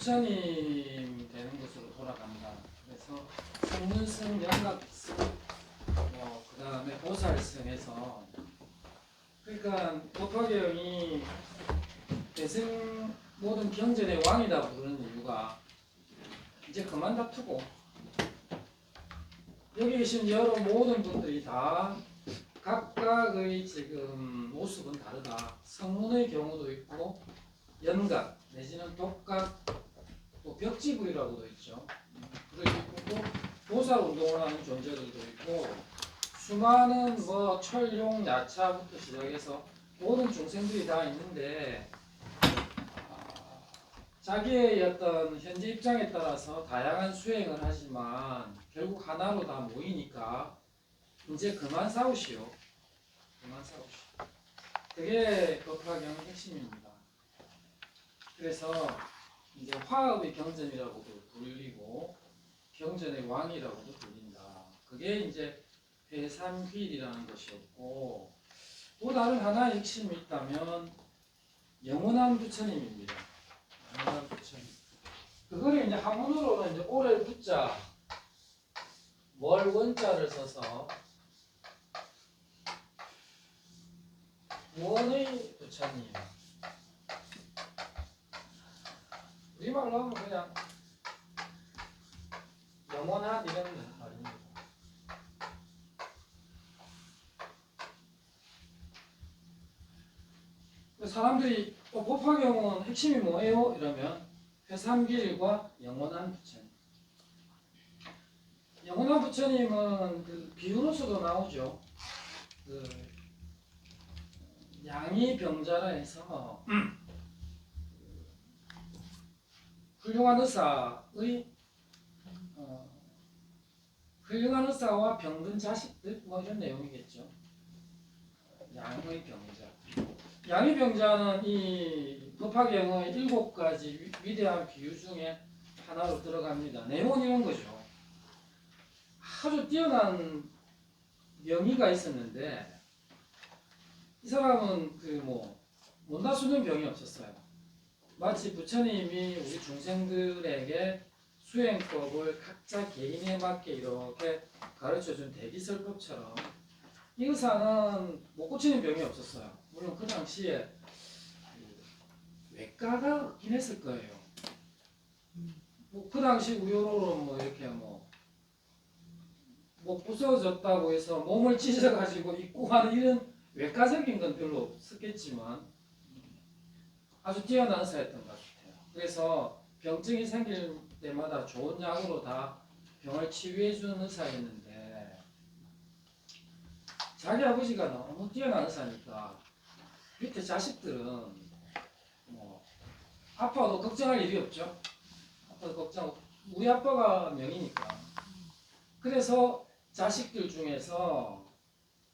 부처님 되는 것으로 돌아간다. 그래서 성문승, 영각승, 그 다음에 보살승에서 그러니까 법화경이 대승 모든 경전의 왕이다 부르는 이유가 이제 그만 다투고 여기 계신 여러 모든 분들이 다 각각의 지금 모습은 다르다. 성문의 경우도 있고 연각 내지는 독각 또 벽지부이라고도 있죠. 그리고 또 보살 운동을 하는 존재들도 있고 수많은 철용 야차부터 시작해서 모든 중생들이 다 있는데 자기의 어떤 현재 입장에 따라서 다양한 수행을 하지만 결국 하나로 다 모이니까 이제 그만 싸우시오. 그만 싸우시오. 그게 법화경의 핵심입니다. 그래서 이제 화합의 경전이라고도 불리고 경전의 왕이라고도 불린다. 그게 이제 회삼귀일이라는 것이었고 또 다른 하나의 핵심이 있다면 영원한 부처님입니다. 영원한 부처님. 그거를 이제 한문으로는 이제 오를 부자, 월 원자를 써서 원의 부처님. 우리말로 하면 그냥 영원한 이런 말입니다. 사람들이 법화경은 핵심이 뭐예요? 이러면 회삼길과 영원한 부처님. 영원한 부처님은 그 비유로서도 나오죠. 그 양이 병자라 해서 훌륭한 의사의 훌륭한 의사와 병든 자식들 이런 내용이겠죠. 양의 병자. 양의 병자는 이 법화경의 7가지 위대한 비유 중에 하나로 들어갑니다. 내용은 이런 거죠. 아주 뛰어난 명의가 있었는데 이 사람은 못 다스리는 병이 없었어요. 마치 부처님이 우리 중생들에게 수행법을 각자 개인에 맞게 이렇게 가르쳐준 대기설법처럼 이 의사는 못 고치는 병이 없었어요. 물론 그 당시에 외과가 없긴 했을 거예요. 그 당시 우요로로 이렇게 부서졌다고 해서 몸을 찢어가지고 입고 하는 이런 외과적인 건 별로 없었겠지만 아주 뛰어난 의사였던 것 같아요. 그래서 병증이 생길 때마다 좋은 약으로 다 병을 치유해주는 의사였는데 자기 아버지가 너무 뛰어난 의사니까 밑에 자식들은 아파도 걱정할 일이 없죠. 아파도 걱정. 우리 아빠가 명이니까. 그래서 자식들 중에서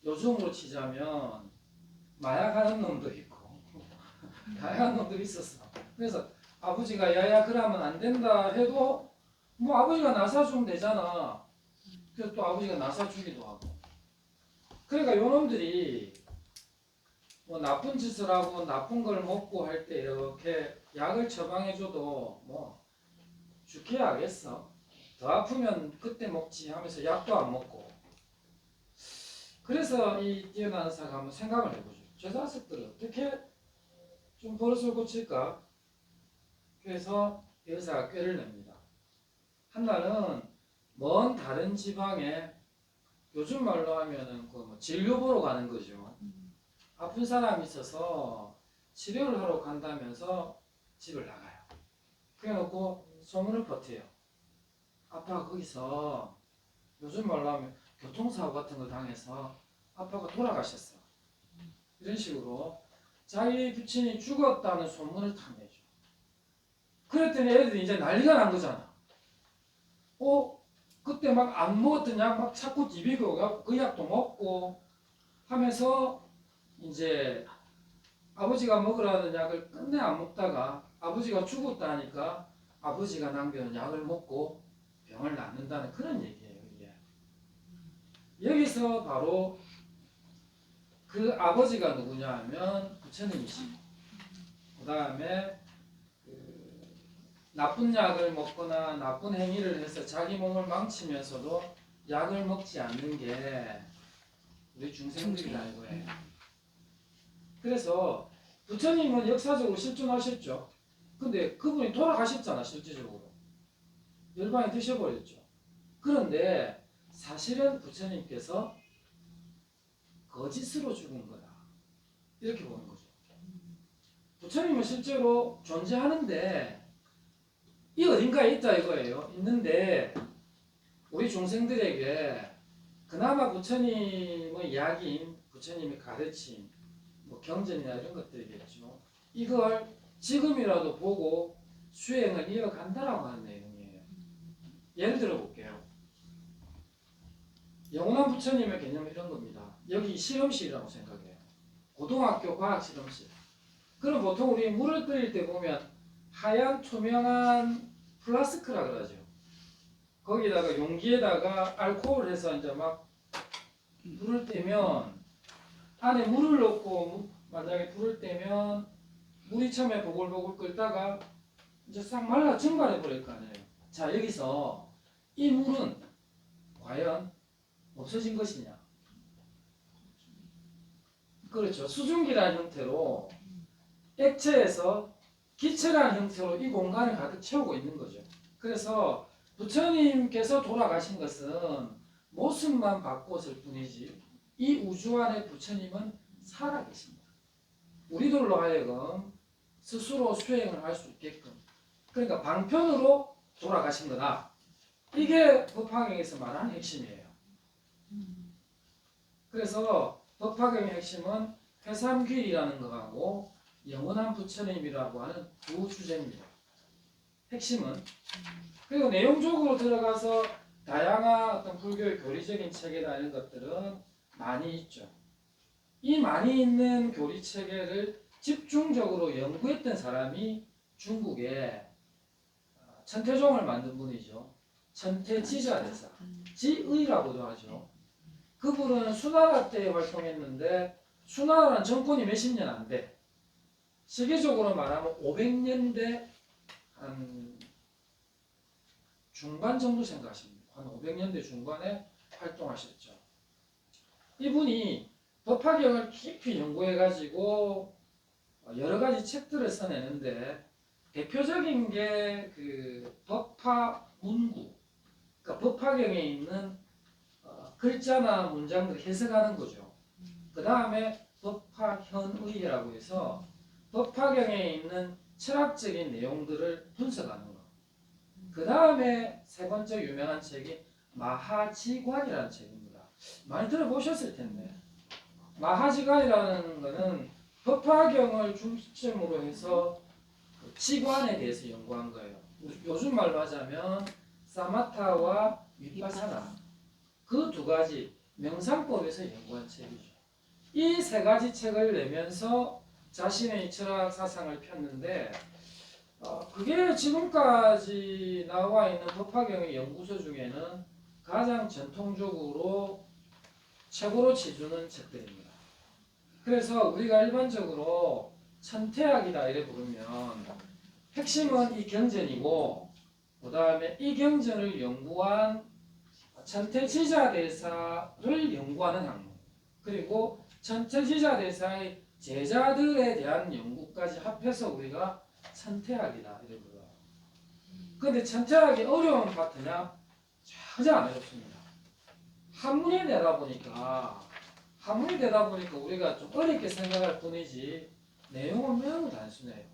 요즘으로 치자면 마약하는 놈도 있고 다양한 놈들이 있었어. 그래서 아버지가 야야 그러면 안 된다 해도 아버지가 나사주면 되잖아. 그래서 또 아버지가 나사주기도 하고. 그러니까 요놈들이 나쁜 짓을 하고 나쁜 걸 먹고 할 때 이렇게 약을 처방해줘도 죽게 하겠어. 더 아프면 그때 먹지 하면서 약도 안 먹고. 그래서 이 뛰어난 의사가 한번 생각을 해보죠. 저 자식들을 어떻게 좀 버릇을 고칠까? 그래서 이 의사가 꾀를 냅니다. 한 날은 먼 다른 지방에 요즘 말로 하면은 진료 보러 가는 거죠. 아픈 사람이 있어서 치료를 하러 간다면서 집을 나가요. 그래놓고 소문을 퍼뜨려요. 아빠가 거기서 요즘 말로 하면 교통사고 같은 걸 당해서 아빠가 돌아가셨어. 이런 식으로 자기 부친이 죽었다는 소문을 탁 내죠. 그랬더니 애들이 이제 난리가 난 거잖아. 그때 막 안 먹었던 약 막 자꾸 디비고 그 약도 먹고 하면서 이제 아버지가 먹으라는 약을 끝내 안 먹다가 아버지가 죽었다 하니까 아버지가 남겨놓은 약을 먹고 병을 낫는다는 그런 얘기예요. 이게. 여기서 바로 그 아버지가 누구냐 하면 부처님이시고 그 다음에 나쁜 약을 먹거나 나쁜 행위를 해서 자기 몸을 망치면서도 약을 먹지 않는 게 우리 중생들이다 이거예요. 그래서 부처님은 역사적으로 실존하셨죠. 근데 그분이 돌아가셨잖아 실질적으로. 열반에 드셔버렸죠. 그런데 사실은 부처님께서 거짓으로 죽은 거다. 이렇게 보는 거죠. 부처님은 실제로 존재하는데 이 어딘가에 있다 이거예요. 있는데 우리 중생들에게 그나마 부처님의 이야기인 부처님의 가르침, 뭐 경전이나 이런 것들이겠죠. 이걸 지금이라도 보고 수행을 이어간다라고 하는 내용이에요. 예를 들어 볼게요. 영원한 부처님의 개념은 이런 겁니다. 여기 실험실이라고 생각해요. 고등학교 과학 실험실. 그럼 보통 우리 물을 끓일 때 보면 하얀 투명한 플라스크라 그러죠. 거기다가 용기에다가 알코올을 해서 이제 막 불을 떼면 안에 물을 넣고 만약에 불을 떼면 물이 처음에 보글보글 끓다가 이제 싹 말라 증발해 버릴 거 아니에요. 자, 여기서 이 물은 과연 없어진 것이냐? 그렇죠. 수증기라는 형태로 액체에서 기체라는 형태로 이 공간을 가득 채우고 있는 거죠. 그래서 부처님께서 돌아가신 것은 모습만 바꿨을 뿐이지 이 우주 안에 부처님은 살아계십니다. 우리들로 하여금 스스로 수행을 할 수 있게끔 그러니까 방편으로 돌아가신 거다. 이게 법화경에서 말하는 핵심이에요. 그래서 법화경의 핵심은 회삼귀이라는 것하고 영원한 부처님이라고 하는 두 주제입니다. 핵심은 그리고 내용적으로 들어가서 다양한 어떤 불교의 교리적인 체계나 이런 것들은 많이 있죠. 이 많이 있는 교리 체계를 집중적으로 연구했던 사람이 중국의 천태종을 만든 분이죠. 천태지자대사, 지의라고도 하죠. 그분은 수나라 때 활동했는데 수나라는 정권이 몇십 년 안 돼. 세계적으로 말하면 500년대 한 중반 정도 생각하시면 돼요. 한 500년대 중반에 활동하셨죠. 이분이 법화경을 깊이 연구해가지고 여러 가지 책들을 써내는데 대표적인 게 그 법화문구, 그러니까 법화경에 있는 글자나 문장들을 해석하는 거죠. 그 다음에 법화현의라고 해서 법화경에 있는 철학적인 내용들을 분석하는 거. 그 다음에 세 번째 유명한 책이 마하지관이라는 책입니다. 많이 들어보셨을 텐데 마하지관이라는 것은 법화경을 중심으로 해서 지관에 대해서 연구한 거예요. 요즘 말로 하자면 사마타와 위파사나 그 두 가지 명상법에서 연구한 책이죠. 이 세 가지 책을 내면서 자신의 철학 사상을 폈는데 그게 지금까지 나와 있는 법화경의 연구서 중에는 가장 전통적으로 최고로 치주는 책들입니다. 그래서 우리가 일반적으로 천태학이다 이래 부르면 핵심은 이 경전이고 그 다음에 이 경전을 연구한 천태지자대사를 연구하는 학문 그리고 천태지자대사의 제자들에 대한 연구까지 합해서 우리가 천태학이다 이래 불러요. 그런데 천태학이 어려운 파트냐? 전혀 안 어렵습니다. 한문이 되다 보니까 우리가 좀 어렵게 생각할 뿐이지 내용은 매우 단순해요.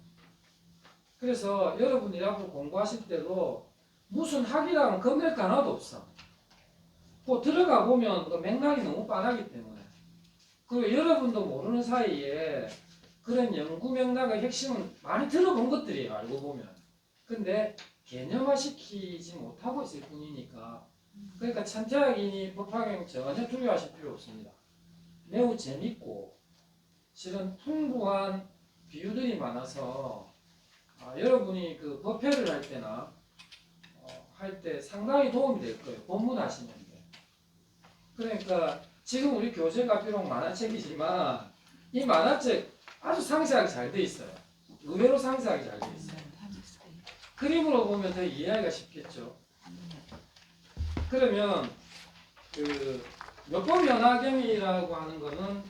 그래서 여러분들이 앞으로 공부하실 때도 무슨 학이라면 겁낼 거 하나도 없어. 또 들어가 보면 그 맥락이 너무 빤하기 때문에 그리고 여러분도 모르는 사이에 그런 연구 맥락의 핵심은 많이 들어본 것들이에요. 알고 보면. 근데 개념화시키지 못하고 있을 뿐이니까 그러니까 천태학이니 법화경 전혀 두려워하실 필요 없습니다. 매우 재밌고 실은 풍부한 비유들이 많아서 여러분이 그 법회를 할 때나 할 때 상당히 도움이 될 거예요. 본문하시는 게. 그러니까 지금 우리 교재가 비록 만화책이지만 이 만화책 아주 상세하게 잘 돼 있어요. 의외로 상세하게 잘 돼 있어요. 그림으로 보면 더 이해하기가 쉽겠죠. 그러면 그 묘법연화경이라고 하는 거는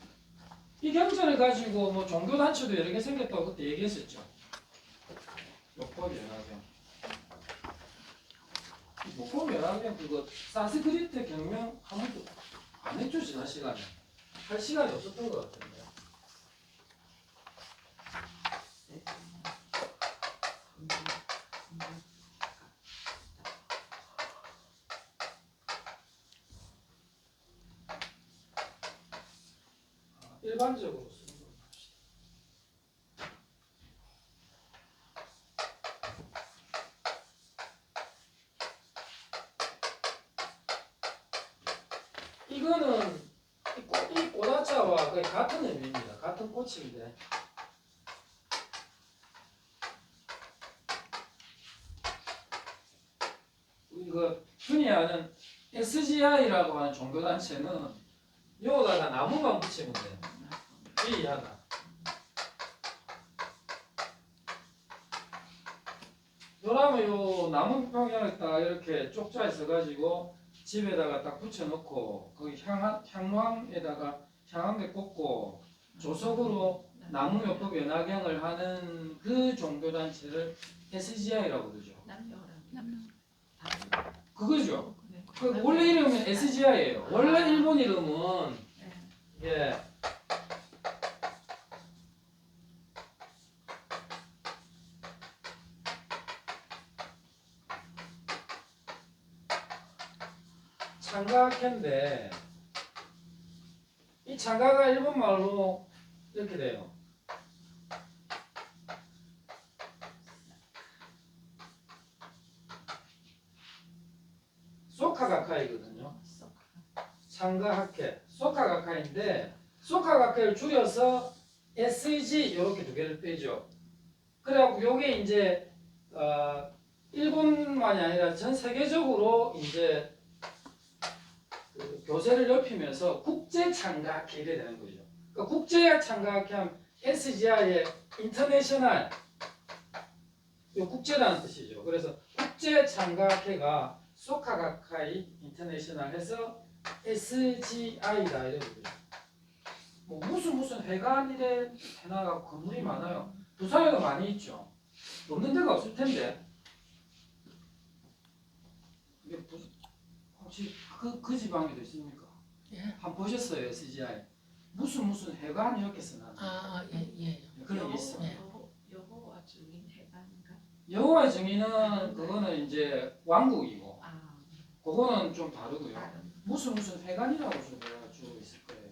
이 경전을 가지고 뭐 종교단체도 여러 개 생겼다고 그때 얘기했었죠. 묘법연화경. 묘법연화경 그거 산스크리트 경명 한 번도 안 했죠. 지난 시간에. 할 시간이 없었던 것 같은데. 일반적으로 쓰는 걸로 합시다. 이거는 이 꽃화자와 거의 같은 의미입니다. 같은 꽃인데 이거 흔히 아는 SGI라고 하는 종교단체는 여기다가 나무만 붙이면 돼요. 이해하나? 그러면 요 나무 평양을 이렇게 쪽자 있어가지고 집에다가 딱 붙여놓고 거기 향왕에다가 향한개 꽂고 조석으로 나무 묘법 연화경을 하는 그 종교단체를 SGI라고 그러죠. 그거죠. 그 원래 이름은 SGI예요. 원래 일본 이름은 예. 창가학회인데 이 창가가 일본 말로 이렇게 돼요. 소카가카이거든요. 창가학회, 소카가카인데 소카가카를 줄여서 SG 이렇게 두 개를 빼죠. 그래갖고 요게 이제 일본만이 아니라 전 세계적으로 이제 그 교세를 넓히면서 국제 창가학회 이래 되는 거죠. 그러니까 국제 창가학회 하면 SGI의 인터내셔널 요 국제라는 뜻이죠. 그래서 국제 창가학회가 소카가카이 인터내셔널 해서 SGI다 이래 부르죠. 뭐 무슨 회관이래 해나가 건물이 많아요. 부산에도 많이 있죠. 없는 데가 없을 텐데. 이게 혹시 그 지방에도 있습니까? 예. 한번 보셨어요, SGI? 무슨 회관 이렇게 써놨나? 예. 그런 게 있어. 예. 여호와 증인 해반가? 여호와의 증인은 그거는 이제 왕국이고, 그거는 좀 다르고요. 무슨 회관이라고 주로 있을 거예요.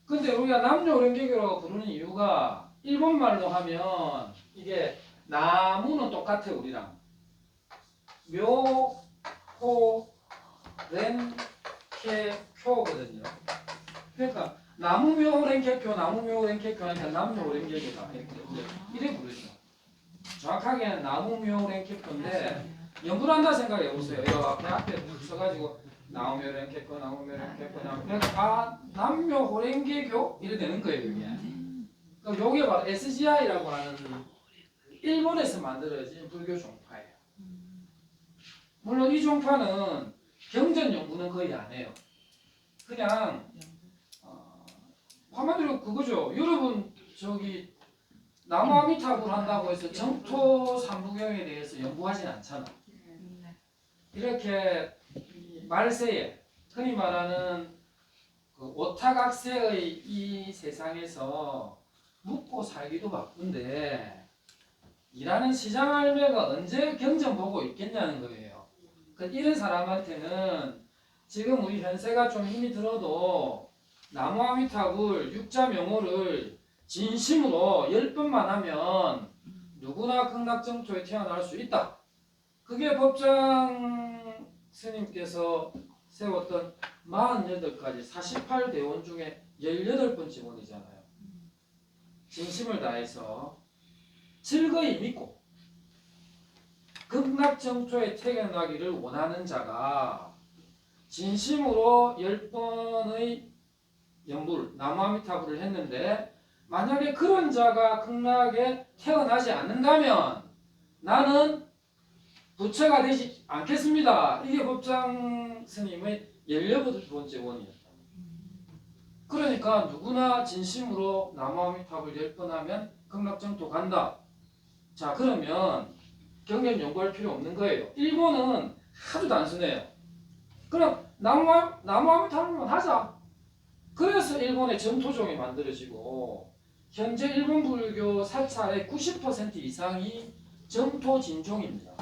근데 우리가 남녀오랭개교라고 부르는 이유가 일본 말로 하면 이게 나무는 똑같아 우리랑. 묘, 호, 렌, 케, 쿄거든요. 그러니까 나무묘랭개교, 나무묘랭개교 하니까 남묘랭개교다 이래 부르죠. 정확하게는 나무묘랭개교인데 연구를 한다 생각해 보세요. 이 앞에 써가지고 나무묘랭개교, 나무묘랭개교, 그러니까 남묘호랭개교 이래 되는 거예요 이게. 그러니까 요게 바로 SGI라고 하는 일본에서 만들어진 불교 종파예요. 물론 이 종파는 경전 연구는 거의 안 해요. 그냥 한마디로 그거죠. 여러분 저기 나무아미타불 한다고 해서 정토 삼부경에 대해서 연구하진 않잖아. 이렇게 말세에 흔히 말하는 그 오타각세의 이 세상에서 묵고 살기도 바쁜데 일하는 시장 할매가 언제 경전 보고 있겠냐는 거예요. 그 이런 사람한테는 지금 우리 현세가 좀 힘이 들어도 나무아미타불 육자 명호를 진심으로 10번만 하면 누구나 극락정토에 태어날 수 있다. 그게 법장 스님께서 세웠던 48가지 48대원 중에 18번째 원이잖아요. 진심을 다해서 즐거이 믿고 극락정토에 태어나기를 원하는 자가 진심으로 10번의 연불, 나무아미타불을 했는데 만약에 그런 자가 극락에 태어나지 않는다면 나는 부처가 되지 않겠습니다. 이게 법장 스님의 18번째 원이었다. 그러니까 누구나 진심으로 나무아미탑을 10번 하면 극락정토 간다. 자, 그러면 경전 연구할 필요 없는 거예요. 일본은 아주 단순해요. 그럼 나무아미탑만 하자. 그래서 일본의 정토종이 만들어지고 현재 일본 불교 사찰의 90% 이상이 정토진종입니다.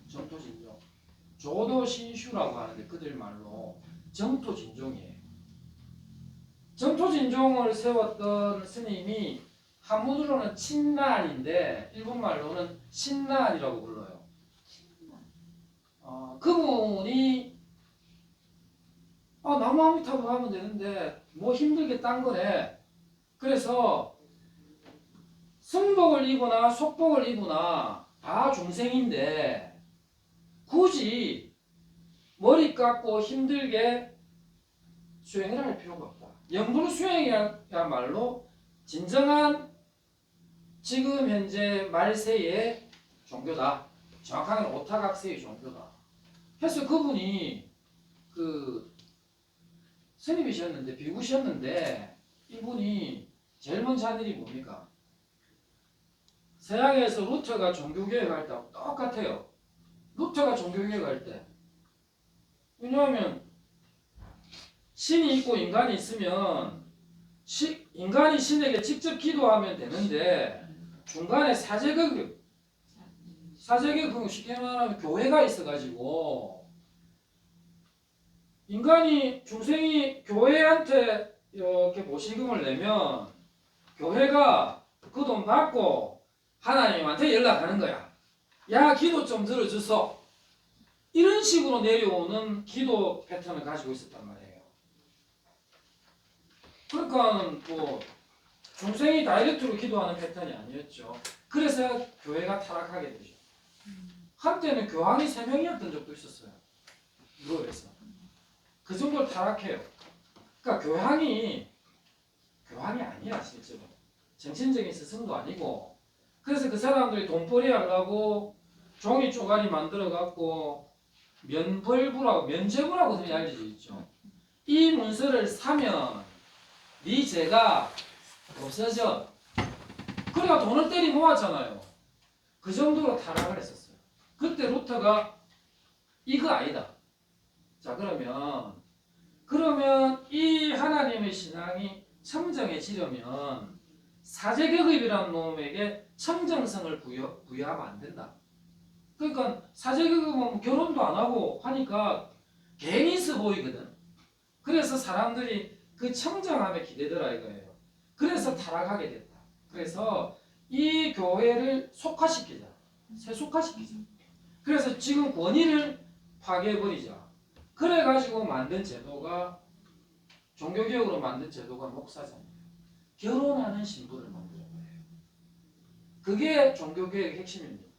정토진종. 조도 신슈라고 하는데 그들 말로 정토진종이에요. 정토진종을 세웠던 스님이 한문으로는 친난인데 일본말로는 신난이라고 불러요. 그분이 나무아미탑을 하면 되는데 뭐 힘들게 딴 거래. 그래서 승복을 입거나 속복을 입으나 다 중생인데 굳이 머리 깎고 힘들게 수행을 할 필요가 없다. 염불 수행이야말로 진정한 지금 현재 말세의 종교다. 정확하게는 오타각세의 종교다. 해서 그분이 스님이셨는데 비구셨는데 이분이 제일 먼저 한 일이 뭡니까? 서양에서 루터가 종교개혁할 때하고 똑같아요. 루터가 종교개혁할 때 왜냐하면 신이 있고 인간이 있으면 인간이 신에게 직접 기도하면 되는데 중간에 사제교육 쉽게 말하면 교회가 있어가지고 인간이 중생이 교회한테 이렇게 보시금을 내면 교회가 그 돈 받고 하나님한테 연락하는 거야. 야, 기도 좀 들어주소. 이런 식으로 내려오는 기도 패턴을 가지고 있었단 말이에요. 그러니까 뭐 중생이 다이렉트로 기도하는 패턴이 아니었죠. 그래서 교회가 타락하게 되죠. 한때는 교황이 3명이었던 적도 있었어요. 유럽에서. 그 정도로 타락해요. 그러니까 교황이 아니야 실제로. 정신적인 스승도 아니고. 그래서 그 사람들이 돈벌이 하려고 종이 쪼가리 만들어갖고 면제부라고 흔히 알려져 있죠. 이 문서를 사면 네 죄가 없어져. 그러니까 돈을 때리 모았잖아요. 그 정도로 타락을 했었어요. 그때 루터가 이거 아니다. 자, 그러면 이 하나님의 신앙이 청정해지려면 사제계급이라는 놈에게 청정성을 부여하면 안 된다. 그러니까 사제계급은 결혼도 안 하고 하니까 괜히 있어 보이거든. 그래서 사람들이 그 청정함에 기대더라 이거예요. 그래서 타락하게 됐다. 그래서 이 교회를 속화시키자. 세속화시키자. 그래서 지금 권위를 파괴해버리자. 그래가지고 만든 제도가 종교개혁으로 만든 제도가 목사잖아요. 결혼하는 신부를 만드는 거예요. 그게 종교개혁의 핵심입니다.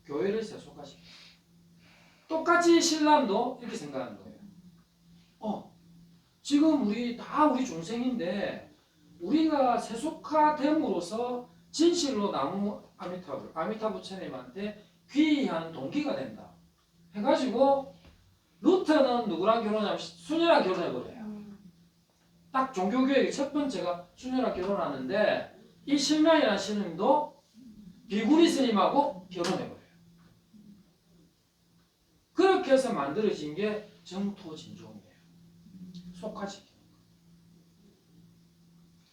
교회를 세속화시키자. 똑같이 신람도 이렇게 생각하는 거예요. 지금 우리 중생인데 우리가 세속화됨으로써 진실로 나무 아미타 부처님한테 귀의하는 동기가 된다. 해가지고 루터는 누구랑 결혼하면 수녀랑 결혼해버려요. 딱 종교교육의 첫 번째가 수녀랑 결혼하는데 이 신랑이라는 스님도 비구니 스님하고 결혼해버려요. 그렇게 해서 만들어진 게 정토진종이에요. 속화시키는 거.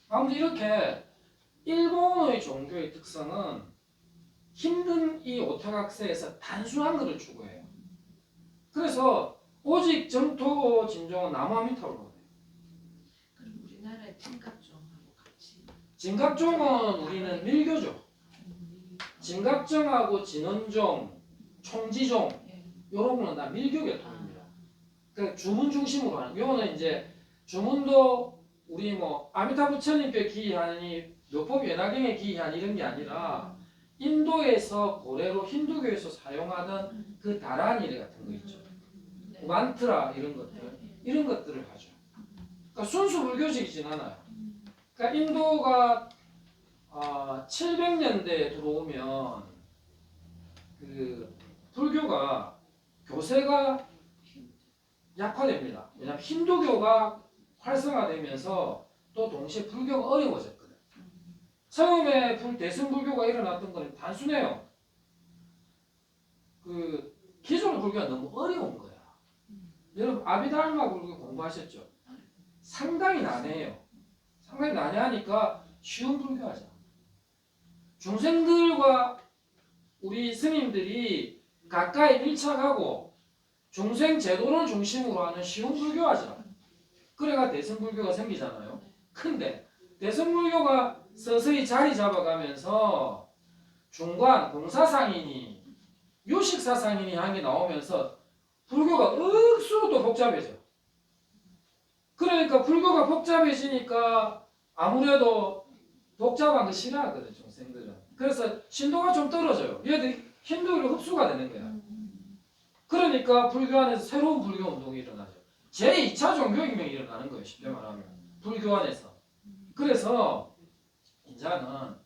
아무튼 이렇게 일본의 종교의 특성은 힘든 이 오타각세에서 단순한 것을 추구해요. 그래서 오직 정토 진종은 나무아미타불로 해요. 그럼 우리나라의 진갑종하고 같이. 진갑종은 우리는 밀교죠. 진갑종하고 진원종, 총지종 이런 거는 다 밀교 계통입니다. 그러니까 주문 중심으로 하는. 요거는 이제 주문도 우리 뭐 아미타 부처님께 기이하니 묘법 연화경에 기이하니 이런 게 아니라 인도에서 고래로 힌두교에서 사용하던 그 다라니 같은 거 있죠. 만트라 이런 것들을 하죠. 그러니까 순수 불교적이진 않아요. 그러니까 인도가 700년대에 들어오면 그 불교가 교세가 약화됩니다. 왜냐하면 힌두교가 활성화되면서 또 동시에 불교가 어려워졌거든. 처음에 대승불교가 일어났던 건 단순해요. 그 기존 불교가 너무 어려운 거야. 여러분 아비달마 불교 공부하셨죠? 상당히 난해해요. 상당히 난해하니까 쉬운 불교 하자. 중생들과 우리 스님들이 가까이 밀착하고 중생 제도를 중심으로 하는 쉬운 불교 하자. 그래가 대승불교가 생기잖아요. 근데 대승불교가 서서히 자리 잡아가면서 중관, 공사상인이, 유식사상인이 한 게 나오면서 불교가 억수로 또 복잡해져. 그러니까 불교가 복잡해지니까 아무래도 복잡한 거 싫어하거든, 중생들은. 그래서 신도가 좀 떨어져요. 얘들이 힌두교로 흡수가 되는 거야. 그러니까 불교 안에서 새로운 불교 운동이 일어나죠. 제2차 종교혁명이 일어나는 거예요. 쉽게 말하면. 불교 안에서. 그래서 이제는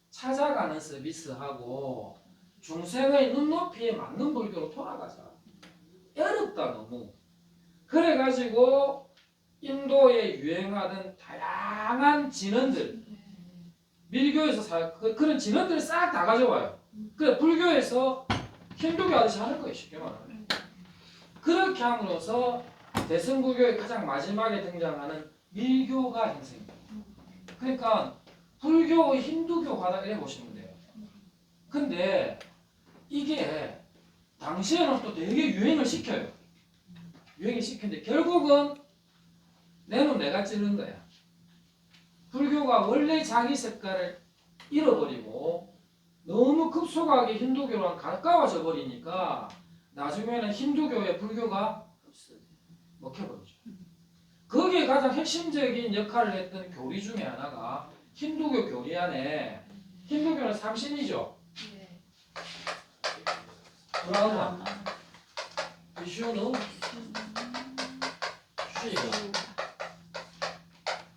찾아가는 서비스하고 중생의 눈높이에 맞는 불교로 돌아가자. 어렵다 너무. 그래가지고 인도에 유행하던 다양한 진언들, 밀교에서 그런 진언들을 싹 다 가져와요. 그래 불교에서 힌두교 아저씨 하는 거예요. 쉽게 말하면. 그렇게 함으로써 대승불교의 가장 마지막에 등장하는 밀교가 형성돼요. 그러니까 불교의 힌두교화다 이래 보시면 돼요. 근데 이게 당시에는 또 되게 유행을 시켜요. 유행을 시키는데 결국은 내 눈 내가 찌른 거야. 불교가 원래 자기 색깔을 잃어버리고 너무 급속하게 힌두교랑 가까워져 버리니까 나중에는 힌두교에 불교가 먹혀버리죠. 거기에 가장 핵심적인 역할을 했던 교리 중에 하나가 힌두교 교리 안에 힌두교는 삼신이죠. 브라흐마, 비슈누, 쉬가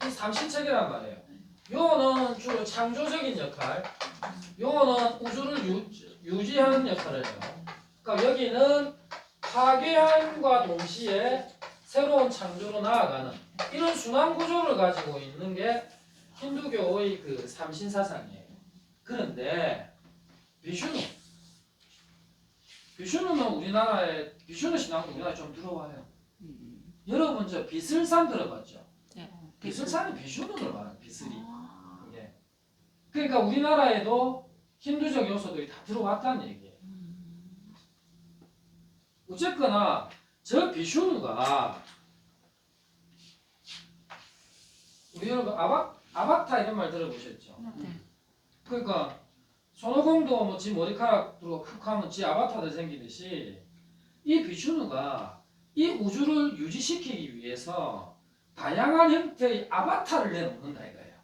이 삼신체계란 말이에요. 요거는 주로 창조적인 역할, 요거는 우주를 유지하는 역할을 해요. 그러니까 여기는 파괴함과 동시에 새로운 창조로 나아가는 이런 순환 구조를 가지고 있는 게 힌두교의 그 삼신 사상이에요. 그런데 비슈누는 우리나라에 비슈누 신앙도 우리나라에 좀 들어와요. 여러분 저 비슬산 들어봤죠? 네. 비슬산이 비슈누를 말하는 비슬이. 예. 그러니까 우리나라에도 힌두적 요소들이 다 들어왔다는 얘기예요. 어쨌거나 저 비슈누가 우리 여러분 아바타 이런 말 들어보셨죠? 그러니까 손오공도 뭐 지 머리카락으로 훅 하면 지 아바타들 생기듯이 이 비슈누가 이 우주를 유지시키기 위해서 다양한 형태의 아바타를 내놓는다 이거예요.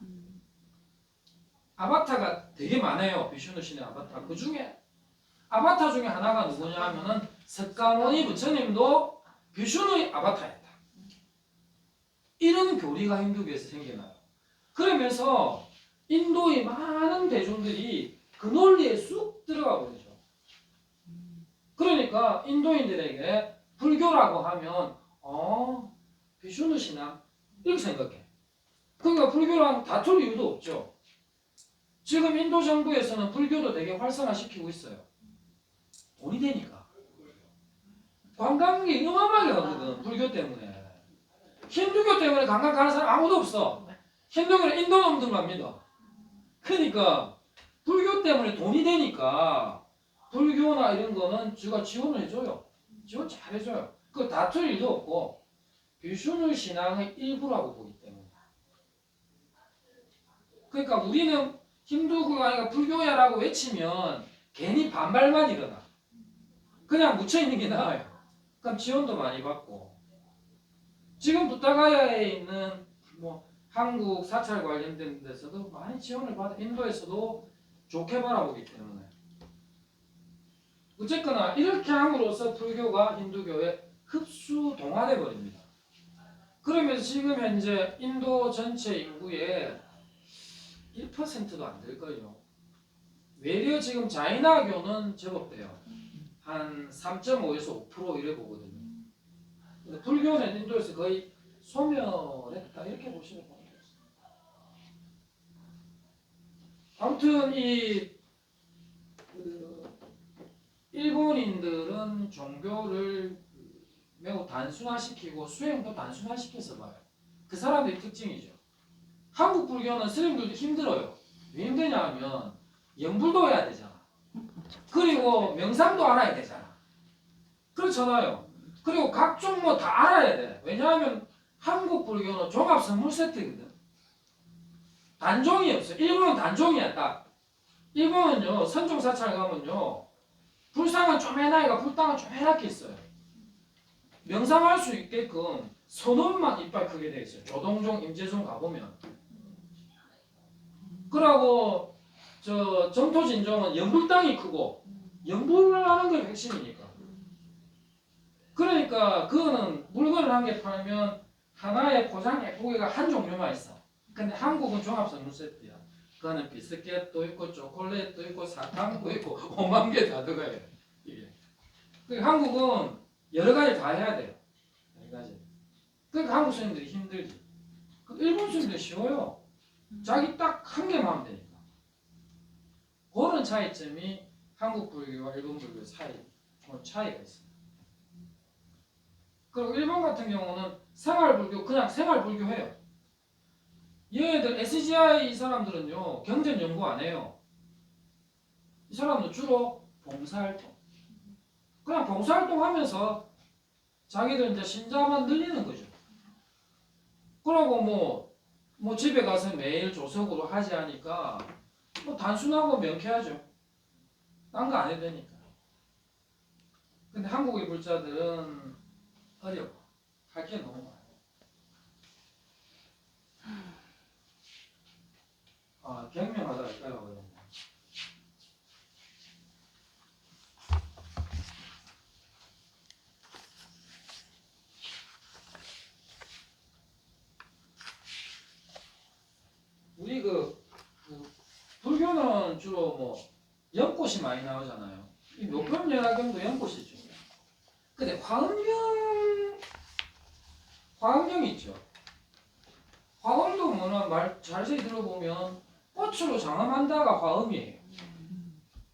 아바타가 되게 많아요. 비슈누 신의 아바타. 그 중에 아바타 중에 하나가 누구냐 하면은 석가모니 부처님도 비슈누의 아바타였다. 이런 교리가 힌두교에서 생겨나요. 그러면서 인도의 많은 대중들이 그 논리에 쑥 들어가 버리죠. 그러니까 인도인들에게 불교라고 하면 비슈누 신앙 이렇게 생각해. 그러니까 불교랑 다툴 이유도 없죠. 지금 인도 정부에서는 불교도 되게 활성화시키고 있어요. 돈이 되니까. 관광객이 어마어마하게 가거든. 불교 때문에. 힌두교 때문에 관광 가는 사람 아무도 없어. 힌두교는 인도 놈들만 믿어. 그러니까 불교 때문에 돈이 되니까 불교나 이런 거는 주가 지원을 해줘요. 지원 잘 해줘요. 그거 다툴 일도 없고 비슈누 신앙의 일부라고 보기 때문에. 그러니까 우리는 힌두교가 아니라 불교야라고 외치면 괜히 반발만 일어나. 그냥 묻혀있는 게 나아요. 그럼 지원도 많이 받고. 지금 부타가야에 있는 뭐 한국 사찰 관련된 데서도 많이 지원을 받아. 인도에서도 좋게 바라보기 때문에. 어쨌거나 이렇게 함으로써 불교가 힌두교에 흡수 동화돼 버립니다. 그러면서 지금 현재 인도 전체 인구의 1%도 안 될 거예요. 외려 우리가 지금 자인화교는 제법 돼요. 한 3.5에서 5% 이래 보거든요. 근데 불교는 인도에서 거의 소멸했다 이렇게 보시면 됩니다. 아무튼 일본인들은 종교를 매우 단순화시키고 수행도 단순화시켜서 봐요. 그 사람들의 특징이죠. 한국 불교는 스님들도 힘들어요. 왜 힘드냐 하면 염불도 해야 되잖아. 그리고 명상도 알아야 되잖아. 그렇잖아요. 그리고 각 종목 다 알아야 돼. 왜냐하면 한국 불교는 종합 선물 세트거든. 단종이 없어. 일본은 단종이야 딱. 일본은요 선종사찰 가면요 불상은 쪼매나이가 불당은 쪼매랗게 있어요. 명상할 수 있게끔 선원만 이빨 크게 돼 있어요. 조동종, 임재종 가보면. 그러고 저 정토진종은 연불당이 크고 연불을 하는 게 핵심이니까. 그러니까 그거는 물건을 한 개 팔면 하나의 포장 예쁘게가 한 종류만 있어. 근데 한국은 종합 선물 세트야. 그거는 비스켓도 있고 초콜릿도 있고 사탕도 있고 5만 개 다 들어가요. 이게. 그러니까 한국은 여러 가지 다 해야 돼요. 여러 가지. 그러니까 한국 스님들이 힘들지. 일본 스님들이 쉬워요. 자기 딱 한 개만 하면 되니까. 그런 차이점이 한국 불교와 일본 불교 사이 좀 차이가 있습니다. 그리고 일본 같은 경우는 생활불교 그냥 생활불교해요. 얘네들 SGI 이 사람들은요 경전 연구 안 해요. 이 사람은 주로 봉사활동. 그냥 봉사활동하면서 자기들 이제 신자만 늘리는 거죠. 그러고 뭐 집에 가서 매일 조석으로 하지 하니까 뭐 단순하고 명쾌하죠. 딴 거 안 해도 되니까. 근데 한국의 불자들은 어려워. 할 게 너무 많아요. 아, 경명하다 할까요? 우리 불교는 주로 연꽃이 많이 나오잖아요. 이 묘편연화경도 연꽃이죠. 근데 화엄경이 있죠. 화엄도 뭐나 말 자세히 들어보면 꽃으로 장엄한다가 화엄이에요.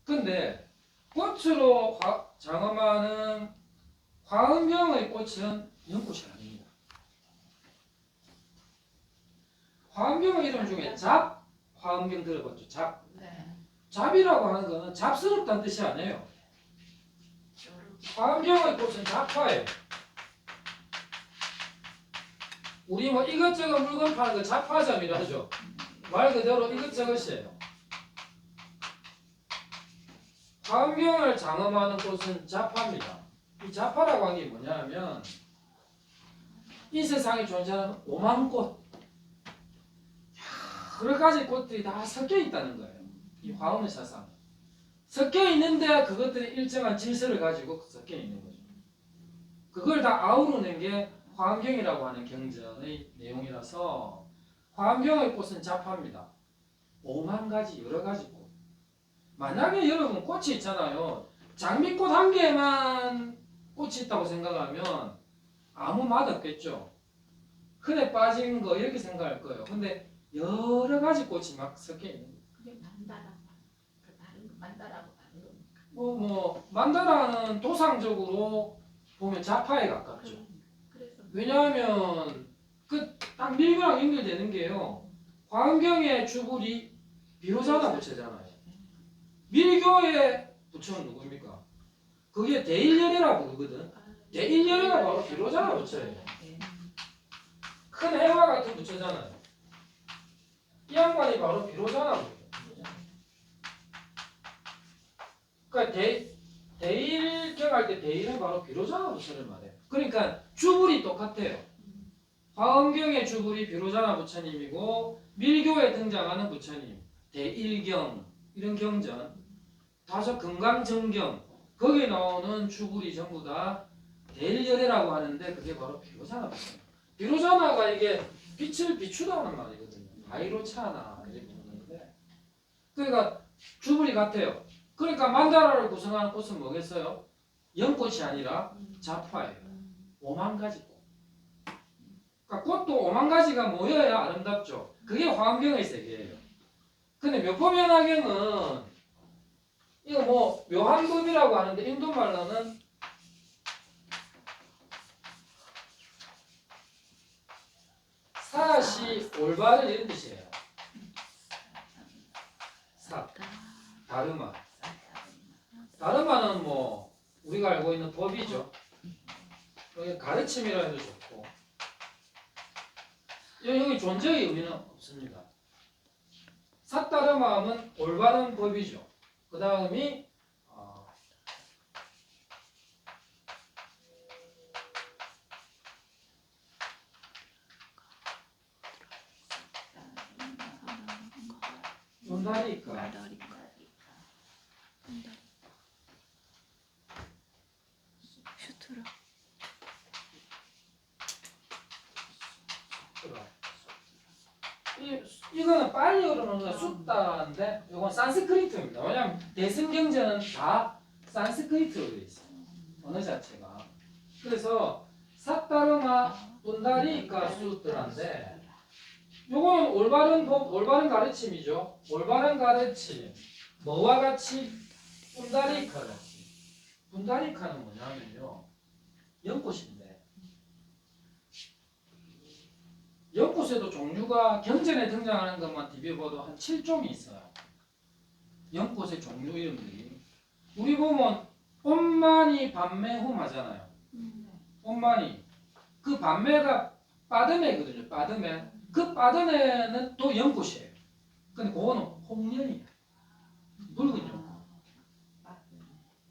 근데 꽃으로 장엄하는 화엄경의 꽃은 연꽃이 아닙니다. 화엄경의 이름 중에 잡 화엄경 들어봤죠? 잡. 네. 잡이라고 하는 거는 잡스럽다는 뜻이 아니에요. 화엄경의 꽃은 잡화예요. 우리 이것저것 물건 파는 거 잡화점이라 하죠. 말 그대로 이것저것이에요. 화엄경을 장엄하는 꽃은 잡화입니다. 이 잡화라고 하는 게 뭐냐면 이 세상에 존재하는 5만 꽃 여러 가지 꽃들이 다 섞여 있다는 거예요. 이 화엄의 사상 섞여 있는데 그것들이 일정한 질서를 가지고 섞여 있는 거죠. 그걸 다 아우러낸 게 화엄경이라고 하는 경전의 내용이라서 화엄경의 꽃은 잡화입니다. 5만 가지 여러 가지 꽃. 만약에 여러분 꽃이 있잖아요. 장미꽃 한 개만 꽃이 있다고 생각하면 아무 맛 없겠죠. 흔해 빠진 거 이렇게 생각할 거예요. 근데 여러 가지 꽃이 막 섞여 있는 거예요. 그게 만다라. 그 다른 거 만다라고 다른 겁니까? 만다라는 도상적으로 보면 잡화에 가깝죠. 그래서 왜냐하면 그 딱 밀교랑 연결되는 게요. 화엄경의 주불이 비로자나 부처잖아요. 밀교의 부처는 누구입니까? 그게 대일열애라고 부르거든. 대일열애가 바로 비로자나 부처예요. 큰 해와 같은 부처잖아요. 이 양반이 바로 비로자나 부처예요. 그러니까 대일경 할 때 대일은 바로 비로자나 부처를 말해요. 그러니까 주불이 똑같아요. 화엄경의 주불이 비로자나 부처님이고 밀교에 등장하는 부처님 대일경 이런 경전 다섯 금강정경 거기에 나오는 주불이 전부 다 대일열애라고 하는데 그게 바로 비로자나 부처님. 비로자나가 이게 빛을 비추다는 말이거든요. 바이로차나 이렇게 부르는데 그러니까 주불이 같아요. 그러니까 만다라를 구성하는 꽃은 뭐겠어요? 연꽃이 아니라 자파예요. 5만 가지 꽃. 그러니까 꽃도 5만 가지가 모여야 아름답죠. 그게 화엄경의 세계예요. 근데 묘법연화경은 이거 뭐 묘한법이라고 하는데 인도말로는 사시 올바른 이런 뜻이에요. 사 다르마. 다르마는 뭐 우리가 알고 있는 법이죠. 가르침이라 해도 좋고 여기 존재의 의미는 없습니다. 삿다르마음은 올바른 법이죠. 그 다음이 본다리까 슈트라. 이거는 빨리 흐르는 숫다인데 이건 산스크리트입니다. 왜냐하면 대승경제는 다 산스크리트로 되어 있어요. 언어 자체가. 그래서 삿다르마 본다리까 수트라인데 요거는 올바른 법, 올바른 가르침이죠. 올바른 가르침. 뭐와 같이? 분다리카 같이. 분다리카는 뭐냐면요. 연꽃인데 연꽃에도 종류가 경전에 등장하는 것만 뒤벼봐도 한 7종이 있어요. 연꽃의 종류 이름들이. 우리 보면 온만이 반매홈 하잖아요. 온만이. 그 반매가 빠드매거든요. 빠드매. 그 빠드매는 또 연꽃이에요. 근데 그거는 홍련이에요. 붉은 연꽃.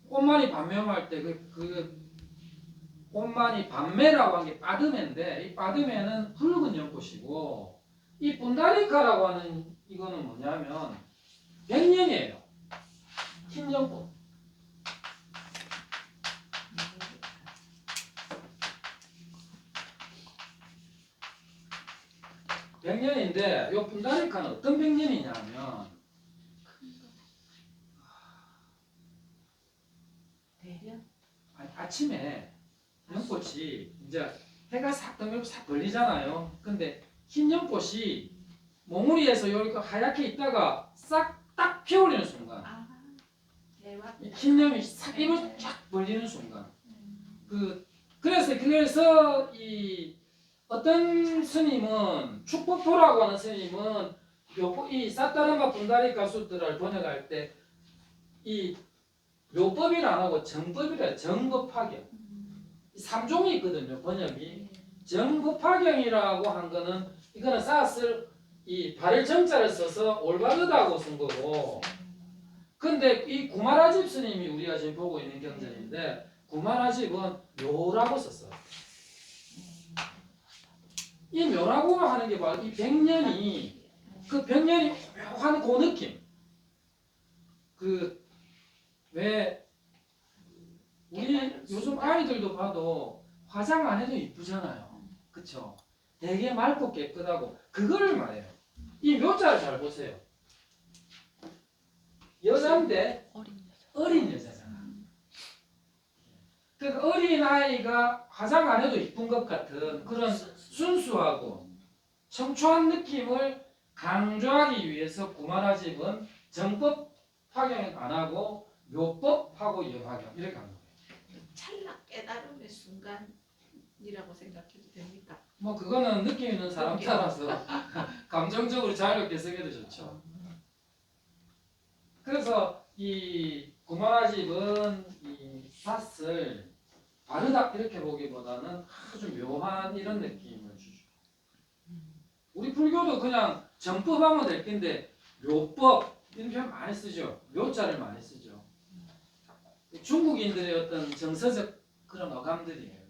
온만이 반매홈 할 때 온만이 반매라고 한 게 빠드매인데 이 빠드매는 붉은 연꽃이고 이 분다리카라고 하는 이거는 뭐냐면 백년이에요. 흰 연꽃. 백년인데 이 분다리카는 어떤 백년이냐면 아침에 연꽃이 이제 해가 싹 뜨면 싹 벌리잖아요. 근데 흰 연꽃이 몽우리에서 이렇게 하얗게 있다가 싹 딱 피어오르는 순간 흰 연이 싹 입을 쫙 벌리는 순간 그래서 이 어떤 스님은 축법포라고 하는 스님은 이 사타르마 분다리카 수트를 번역할 때 이 묘법이라 안 하고 정법이라 해요. 정법화경. 3종이 있거든요. 번역이. 정법화경이라고 한 거는 이거는 쌌을 이 발을 정자를 써서 올바르다고 쓴 거고 근데 이 구마라집 스님이 우리가 지금 보고 있는 경전인데 구마라집은 묘라고 썼어요. 이 묘라고 하는 게 바로 이 백년이 그 백년이 묘한 그 느낌 왜 우리 요즘 아이들도 봐도 화장 안 해도 이쁘잖아요. 그쵸? 되게 맑고 깨끗하고 그거를 말해요. 이 묘자를 잘 보세요. 여자인데 어린 여자잖아. 그 어린 아이가 화장 안 해도 이쁜 것 같은 그런 순수하고 청초한 느낌을 강조하기 위해서 구마라집은 정법 확용 안 하고 묘법하고 여화경 이렇게 하는 거예요. 찰나 깨달음의 순간이라고 생각해도 됩니까? 뭐 그거는 느낌 있는 사람 따라서 감정적으로 자유롭게 쓰게도 좋죠. 그래서 이 구마라집은 이 삿을 바르다 이렇게 보기보다는 아주 묘한 이런 느낌을 주죠. 우리 불교도 그냥 정법하면 될 텐데 묘법 이런 표현 많이 쓰죠. 묘자를 많이 쓰죠. 중국인들의 어떤 정서적 그런 어감들이에요.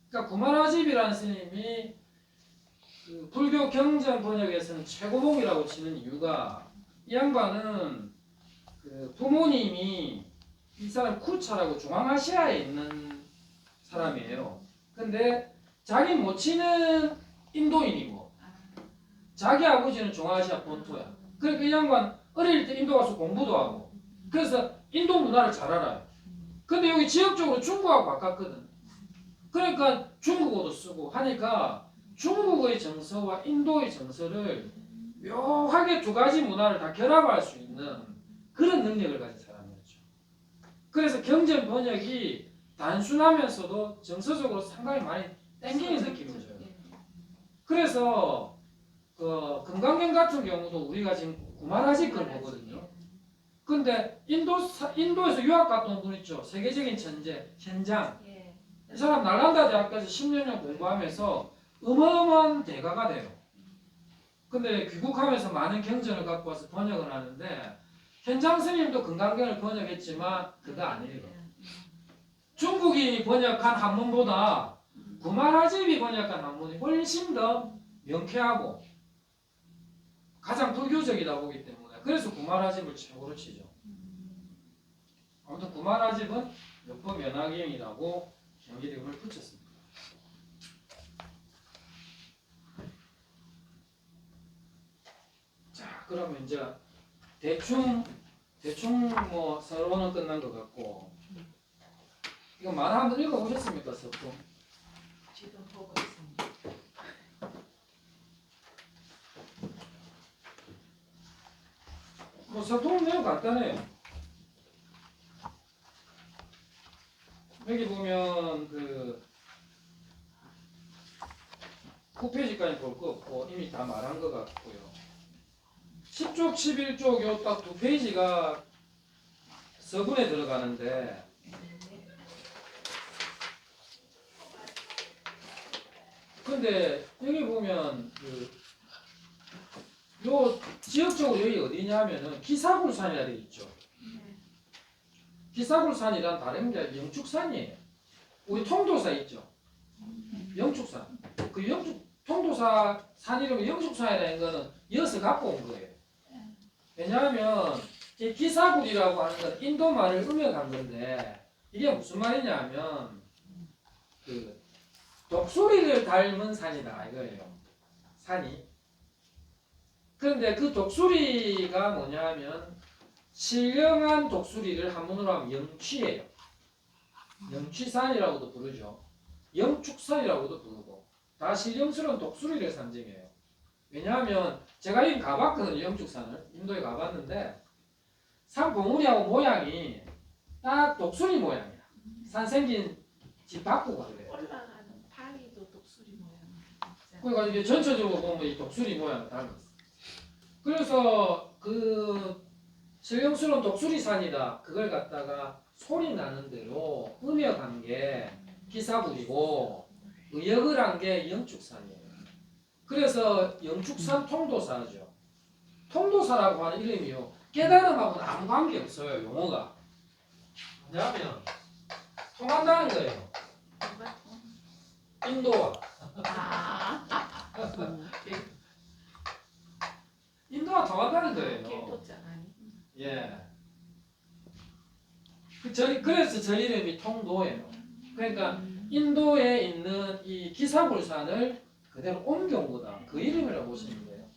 그러니까 구마라집이라는 스님이 그 불교 경전 번역에서는 최고봉이라고 치는 이유가 이 양반은 그 부모님이 이 사람 쿠차라고 중앙아시아에 있는 사람이에요. 근데 자기 모친은 인도인이고 자기 아버지는 중앙아시아 본토야. 그러니까 이 양반 어릴 때 인도 가서 공부도 하고 그래서 인도 문화를 잘 알아요. 근데 여기 지역적으로 중국하고 바꿨거든. 그러니까 중국어도 쓰고 하니까 중국의 정서와 인도의 정서를 묘하게 두 가지 문화를 다 결합할 수 있는 그런 능력을 가진 사람이었죠. 그래서 경전 번역이 단순하면서도 정서적으로 상당히 많이 땡기는 느낌을 줘요. 그래서 그 금강경 같은 경우도 우리가 지금 구마라지 걸 보거든요. 근데 인도에서 유학 갔다 온 분 있죠. 세계적인 천재, 현장. 예. 이 사람 날란다 대학까지 10년을 공부하면서 어마어마한 대가가 돼요. 근데 귀국하면서 많은 경전을 갖고 와서 번역을 하는데 현장 스님도 금강경을 번역했지만 그거 아니에요. 중국이 번역한 한문보다 구마라집이 번역한 한문이 훨씬 더 명쾌하고 가장 불교적이다 보기 때문에 그래서 구마라집을 최고로 치죠. 아무튼 구마라집은 역법연화경이라고 경기 이름을 붙였습니다. 자, 그러면 이제 대충 뭐 서론은 끝난 것 같고 이거 만화 한번 읽어보셨습니까, 서품? 지금 보고 있습니다. 뭐 서품은 매우 간단해요. 여기 보면 그 9페이지까지 볼 거 없고 이미 다 말한 것 같고요. 10쪽, 11쪽 요 딱 두 페이지가 서문에 들어가는데 근데 여기 보면 요 지역적으로 여기 어디냐면은 기사굴산이라 되어 있죠. 기사굴산이란 다른 게 아니라 영축산이에요. 우리 통도사 있죠. 영축산. 그 통도사 산 이름이 영축산이라는 거는 이어서 갖고 온 거예요. 왜냐하면 이 기사굴이라고 하는 건 인도 말을 음역한 건데 이게 무슨 말이냐면 그 독수리를 닮은 산이다 이거예요. 산이. 그런데 그 독수리가 뭐냐면 신령한 독수리를 한문으로 하면 영취예요. 영취산이라고도 부르죠. 영축산이라고도 부르고 다 신령스러운 독수리를 상징해요. 왜냐하면 제가 여기 가봤거든요. 영축산을 인도에 가봤는데 산 봉우리하고 모양이 딱 독수리 모양이야. 산 생긴 집 바꾸가 그래요. 올라가는 파리도 독수리 모양. 그러니까 이게 전체적으로 보면 이 독수리 모양을 닮았어. 그래서 그 신령스러운 독수리산이다. 그걸 갖다가 소리 나는 대로 음역한 게 기사굴이고 의역을 한 게 영축산이에요. 그래서 영축산 통도사죠. 통도사라고 하는 이름이요. 깨달음하고는 아무 관계 없어요. 용어가. 왜냐하면 통한다는 거예요. 인도와. 인도와 통한다는 거예요. 길도잖아요. 예. 그래서 저 이름이 통도예요. 그러니까 인도에 있는 이 기사굴산을 그대로 옮겨온 거다. 그 이름이라고 보시면 돼요.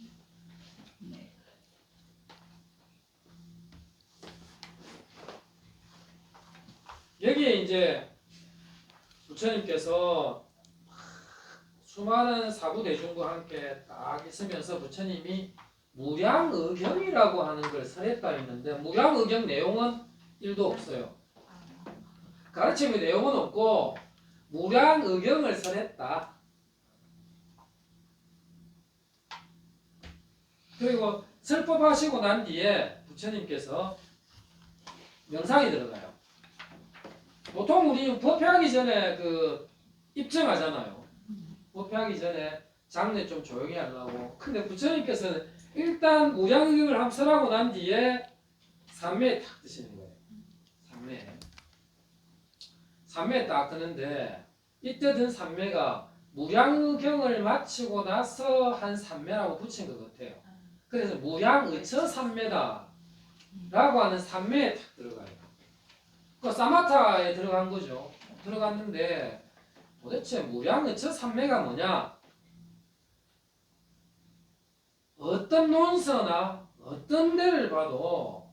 여기에 이제 부처님께서 수많은 사부대중과 함께 딱 있으면서 부처님이 무량의경이라고 하는 걸 설했다 했는데 무량의경 내용은 1도 없어요. 가르침의 내용은 없고 무량의경을 설했다. 그리고 설법하시고 난 뒤에 부처님께서 명상이 들어가요. 보통 우리 법회하기 전에 그 입증하잖아요. 법회하기 전에 장례 좀 조용히 하려고. 근데 부처님께서는 일단 무량의경을 함설하고 난 뒤에 삼매에 탁 드시는 거예요. 삼매에 딱 드는데 이때 든 삼매가 무량의경을 마치고 나서 한 삼매라고 붙인 것 같아요. 그래서 무량의처 삼매다 라고 하는 삼매에 탁 들어가요. 그 사마타에 들어간 거죠. 들어갔는데 도대체 무량의처 삼매가 뭐냐? 어떤 논서나 어떤 데를 봐도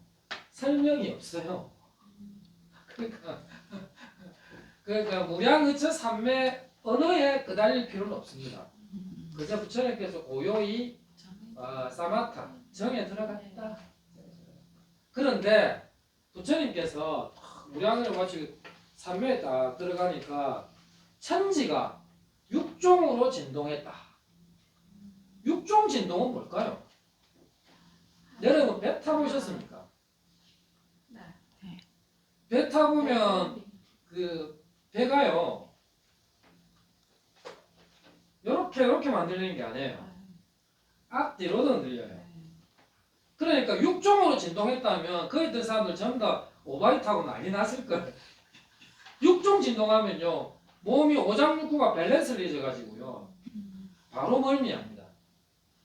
설명이 없어요. 그러니까 무량의처 삼매 언어에 끄달릴 필요는 없습니다. 그저 부처님께서 고요히 사마타 정에 들어갔다. 그런데 부처님께서 무량을 마치 삼매에 딱 들어가니까 천지가 육종으로 진동했다. 육종 진동은 뭘까요? 여러분 배 타보셨습니까? 네. 배 타보면 그 배가요 요렇게 만들리는 게 아니에요. 앞뒤로도 흔들려요. 그러니까 육종으로 진동했다면 거기 있던 사람들 전부 다 오바이 타고 난리 났을 거예요. 육종 진동하면요 몸이 오장육부가 밸런스를 잊어가지고요 바로 멀미합니다.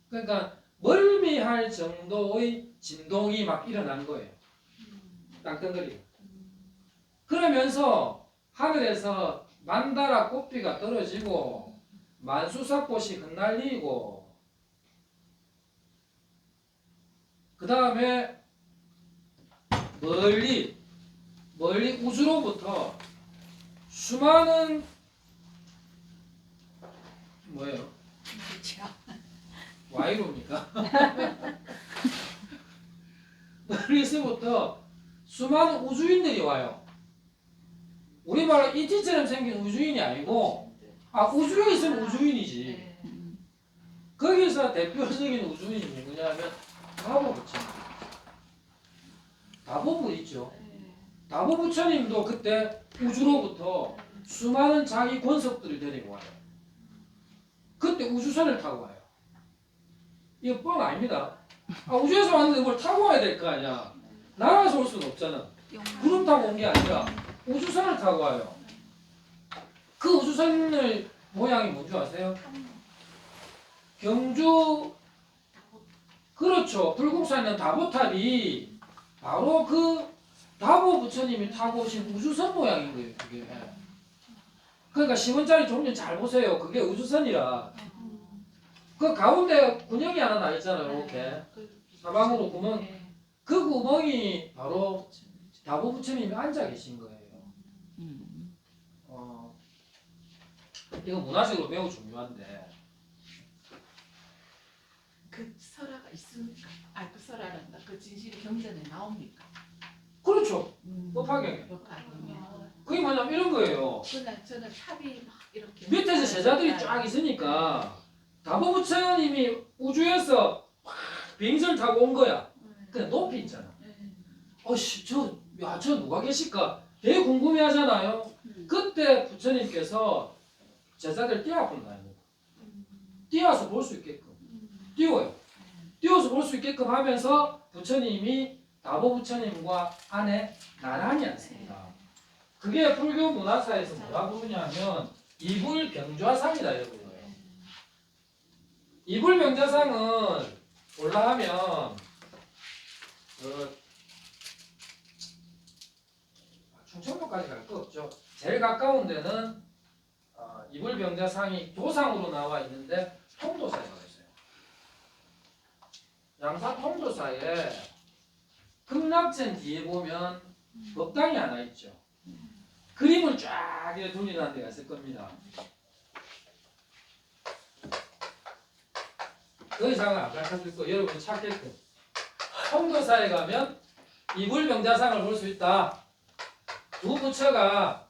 그러니까 멀미할 정도의 진동이 막 일어난 거예요. 땅덩어리가. 그러면서 하늘에서 만다라 꽃비가 떨어지고 만수사꽃이 흩날리고 그 다음에 멀리 우주로부터 수많은 뭐예요? 와이로입니까? 멀리서부터 수많은 우주인들이 와요. 우리말로 이티처럼 생긴 우주인이 아니고 우주에 있으면 우주인이지. 거기서 대표적인 우주인이 누구냐면 다보 부처님. 다보부 있죠. 다보 부처님도 그때 우주로부터 수많은 자기 권속들을 데리고 와요. 그때 우주선을 타고 와요. 이거 뻥 아닙니다. 우주에서 왔는데 뭘 타고 와야 될 거 아니야. 날아서 올 수는 없잖아. 구름 타고 온 게 아니라 우주선을 타고 와요. 그 우주선의 모양이 뭔지 아세요? 경주 그렇죠. 불국사에 있는 다보탑이 바로 그 다보 부처님이 타고 오신 우주선 모양인 거예요. 그게. 그러니까 시원짜리 종류 잘 보세요. 그게 우주선이라. 그 가운데 군형이 하나 나 있잖아요. 이렇게 사방으로 구멍. 그 구멍이 바로 다보 부처님이 앉아 계신 거예요. 이거 문화적으로 매우 중요한데. 그 설화가 있습니까? 그 설화란다. 그 진실이 경전에 나옵니까? 그렇죠. 법화경에. 법화경에. 그게 뭐냐면 이런 거예요. 그날 저는 탑이 막 이렇게 밑에서 제자들이 쫙 있으니까 다보 부처님이 우주에서 빙설 타고 온 거야. 근데 높이 있잖아. 저 누가 계실까? 되게 궁금해하잖아요. 그때 부처님께서 제자들 띄워본다. 띄워서 볼 수 있게끔. 띄워요. 띄워서 볼 수 있게끔 하면서 부처님이 다보 부처님과 안에 나란히 앉습니다. 그게 불교 문화사에서 뭐라 부르냐면 이불병좌상이다 이렇게 불러요. 이불병좌상은 올라가면 충청도까지 갈 거 없죠. 제일 가까운 데는 이불병자상이 도상으로 나와 있는데 통도사에 있어요. 양산 통도사에 극락전 뒤에 보면 법당이 하나 있죠. 그림을 쫙 이렇게 돌리는 데가 있을 겁니다. 그 이상은 안 가르쳐줄 거 여러분이 찾게끔. 통도사에 가면 이불병자상을 볼 수 있다. 두 부처가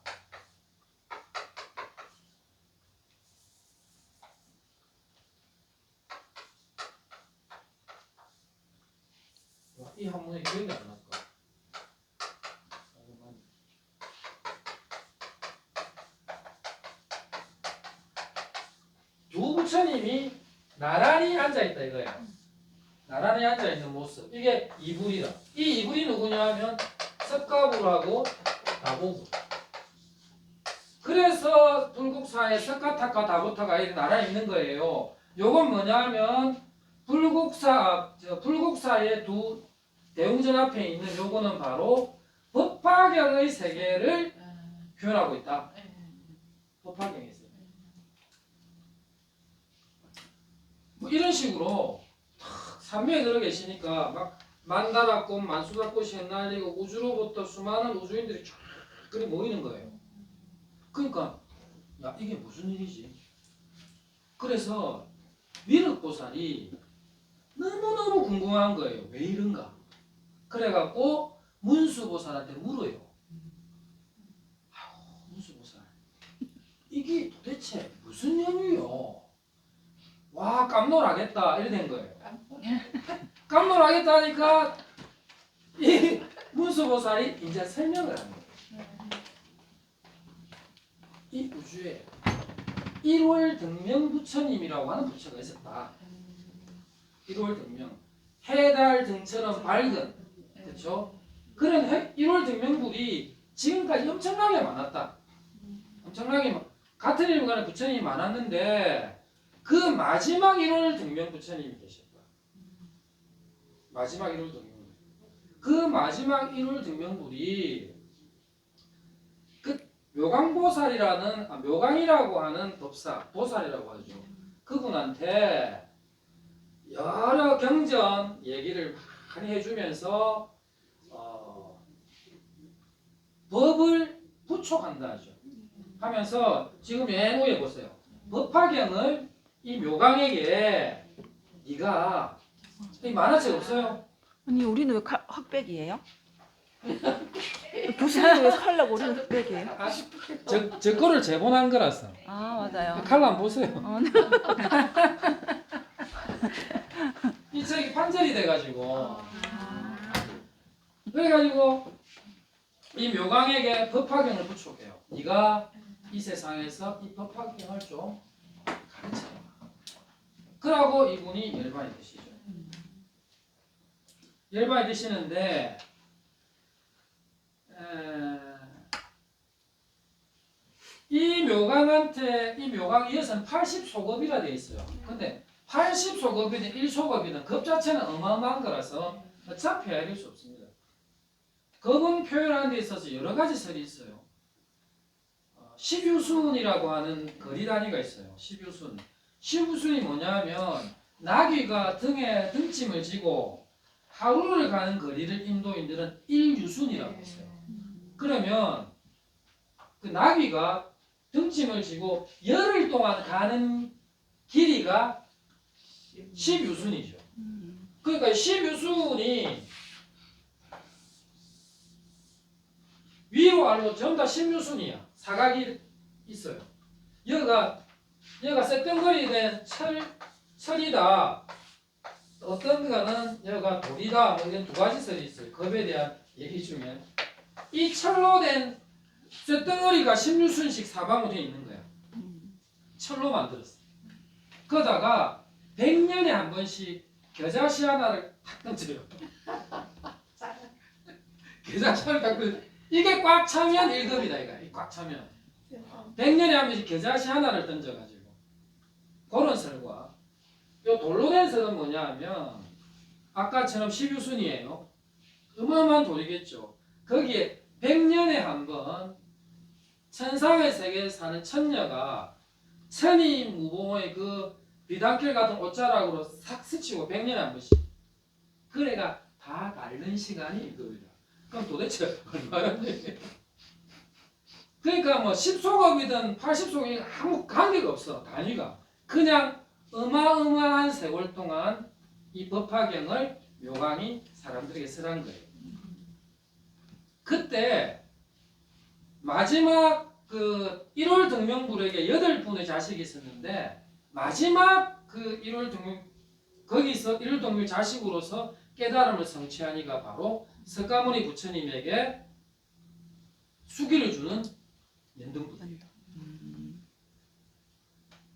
이 한문에 기억이 안 날까? 두 부처님이 나란히 앉아있다 이거야. 나란히 앉아있는 모습. 이게 이불이다. 이 이불이 누구냐 하면 석가불하고 다보불. 그래서 불국사에 석가탑과 다보탑가 이렇게 나란히 있는 거예요. 요건 뭐냐 하면 불국사의 두 대웅전 앞에 있는 요거는 바로 법화경의 세계를 표현하고 있다. 법화경의 세계. 뭐 이런 식으로 삼매에 들어 계시니까 막 만다라꽃, 만수다꽃이 흩날리고 우주로부터 수많은 우주인들이 쫙 그리 모이는 거예요. 그러니까 야 이게 무슨 일이지? 그래서 미륵보살이 너무너무 궁금한 거예요. 왜 이런가? 그래갖고 문수보살한테 물어요. 아유, 문수보살 이게 도대체 무슨 연유요? 와 깜놀하겠다 이래 된 거예요. 깜놀하겠다 하니까 이 문수보살이 이제 설명을 합니다. 이 우주에 1월 등명 부처님이라고 하는 부처가 있었다. 1월 등명 해달 등처럼 밝은 그렇죠? 그런 1월 등명불이 지금까지 엄청나게 많았다. 엄청나게 같은 이름 간에 부처님이 많았는데 그 마지막 1월 등명 부처님이 계셨다. 마지막 1월 등명. 그 마지막 1월 등명불이 그 묘강보살이라는 묘강이라고 하는 법사 보살이라고 하죠. 그분한테 여러 경전 얘기를 많이 해주면서 법을 부촉한다 하죠. 하면서 지금 맨 위에 보세요. 법화경을 이 묘강에게 네가 이 만화책 없어요? 아니 우리는 왜 흑백이에요? 교수님 왜 칼라고 우리는 흑백이에요? 저 거를 재본한 거라서. 아 맞아요. 칼라 한번 보세요. 네. 이 책이 판절이 돼가지고 그래가지고 이 묘강에게 법화경을 부촉해요. 네가 이 세상에서 이 법화경을 좀 가르쳐라. 그러고 이분이 열반이 되시죠. 열반이 되시는데 이 묘강한테 이 묘강 이어서는 80소급이라 되어 있어요. 근데 80소급이든 1소급이든 급 자체는 어마어마한 거라서 어차피 헤아릴 수 없습니다. 급은 표현하는 데 있어서 여러 가지 설이 있어요. 십유순이라고 하는 거리 단위가 있어요. 십유순. 십유순이 뭐냐면 나귀가 등에 등짐을 지고 하루를 가는 거리를 인도인들은 일유순이라고 했어요. 그러면 그 나귀가 등짐을 지고 열흘 동안 가는 길이가 십유순이죠. 그러니까 십유순이 위로 아래로 전부 다 십유순이야. 사각이 있어요. 여기가 쇳덩거리된 철이다. 어떤 거는 여기가 돌이다. 뭐 이런 두 가지 설이 있어요. 겁에 대한 얘기 중에 이 철로 된 쇳덩어리가 십유순씩 사방으로 되어 있는 거야. 철로 만들었어. 그러다가 100년에 한 번씩 겨자씨 하나를 탁 던져요. 겨자씨를 탁 던져. 이게 꽉 차면 1급이다 이거. 꽉 차면 100년에 한 번씩 겨자씨 하나를 던져가지고 그런 설과 요 돌로 된 설은 뭐냐 하면 아까처럼 십유순이에요. 어마어마한 돌이겠죠. 거기에 100년에 한 번 천상의 세계에 사는 천녀가 천이 무봉의 그 비단길 같은 옷자락으로 싹 스치고 100년에 한 번씩 그래가 다 닳는 시간이 이겁니다. 그럼 도대체 얼마나 되겠어요? 그러니까 뭐 10소급이든 80소급이든 아무 관계가 없어. 단위가. 그냥 어마어마한 세월 동안 이 법화경을 묘강이 사람들에게 설한 거예요. 그때 마지막 그 1월 등명불에게 8분의 자식이 있었는데 마지막 그 1월 등명 거기서 1월 등명 자식으로서 깨달음을 성취한 이가 바로 석가모니 부처님에게 수기를 주는 연등불이에요.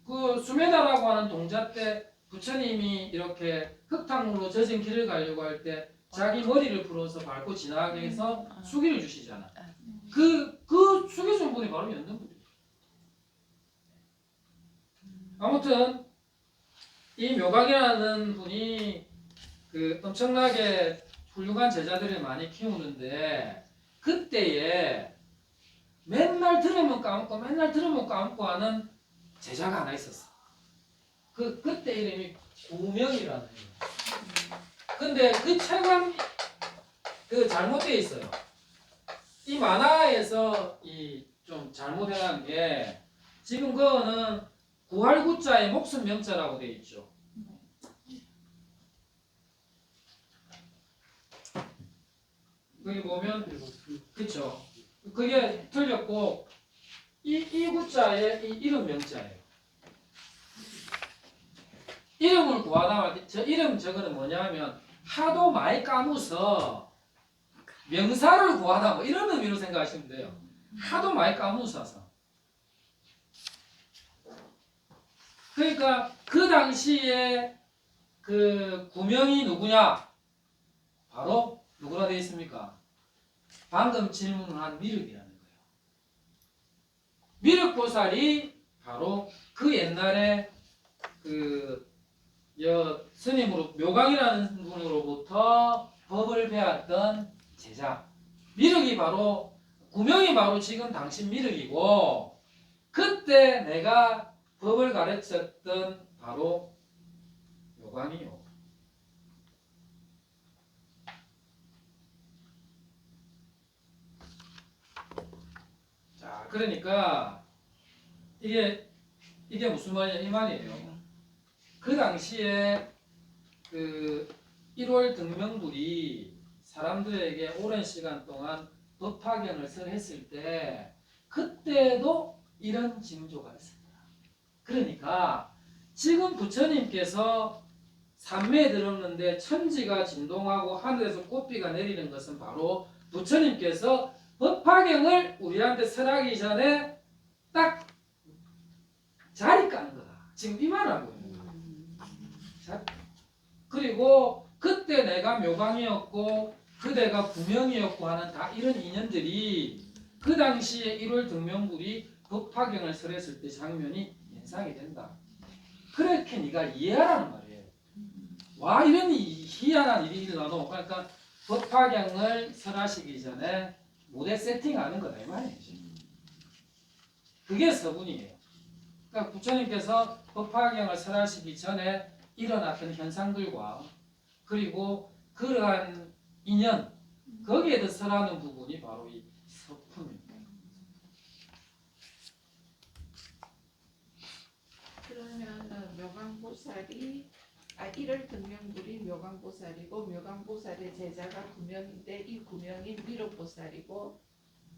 그 수메다라고 하는 동자 때 부처님이 이렇게 흙탕물로 젖은 길을 가려고 할 때 자기 머리를 풀어서 밟고 지나가게 해서 수기를 주시잖아. 그 수기 준 분이 바로 연등불이에요. 아무튼 이 묘각이라는 분이 그 엄청나게 훌륭한 제자들을 많이 키우는데 그때에 맨날 들으면 까먹고 맨날 들으면 까먹고 하는 제자가 하나 있었어. 그때 이름이 구명이라는 이름. 근데 그 책은 그 잘못되어 있어요. 이 만화에서 이 좀 잘못해간 게 지금 그거는 구할구자의 목숨 명자라고 되어 있죠. 거기 보면 그쵸. 그게 틀렸고 이 구자의 이 이름 명자예요. 이름을 구하다 할 때 저 이름 저거는 뭐냐면 하도 많이 까무서 명사를 구하다 뭐 이런 의미로 생각하시면 돼요. 하도 많이 까무서서. 그러니까 그 당시에 그 구명이 누구냐? 바로 누구라 되어 있습니까? 방금 질문을 한 미륵이라는 거예요. 미륵보살이 바로 그 옛날에 그 스님으로 묘강이라는 분으로부터 법을 배웠던 제자. 미륵이 바로 구명이 바로 지금 당신 미륵이고 그때 내가 법을 가르쳤던 바로 묘강이요. 자, 그러니까 이게 무슨 말이냐 이 말이에요. 그 당시에 그 1월 등명불이 사람들에게 오랜 시간 동안 법화경을 설했을 때 그때도 이런 징조가 있습니다. 그러니까 지금 부처님께서 산매에 들었는데 천지가 진동하고 하늘에서 꽃비가 내리는 것은 바로 부처님께서 법화경을 우리한테 설하기 전에 딱 자리 까는 거다. 지금 이 말을 하고 있는 거예요. 그리고 그때 내가 묘강이었고 그대가 구명이었고 하는 다 이런 인연들이 그 당시에 1월 등명불이 법화경을 설했을 때 장면이 연상이 된다. 그렇게 네가 이해하라는 말이에요. 와 이런 희한한 일이 일어나도 그러니까 법화경을 설하시기 전에 무대 세팅하는 거다 이 말이죠. 그게 서분이에요. 그러니까 부처님께서 법화경을 설하시기 전에 일어났던 현상들과 그리고 그러한 인연 거기에 설하는 부분이 바로 이 서품입니다. 그러면 묘강보살이 1월 등명불이 묘강보살이고 묘강보살의 제자가 구명인데 이 구명이 미륵보살이고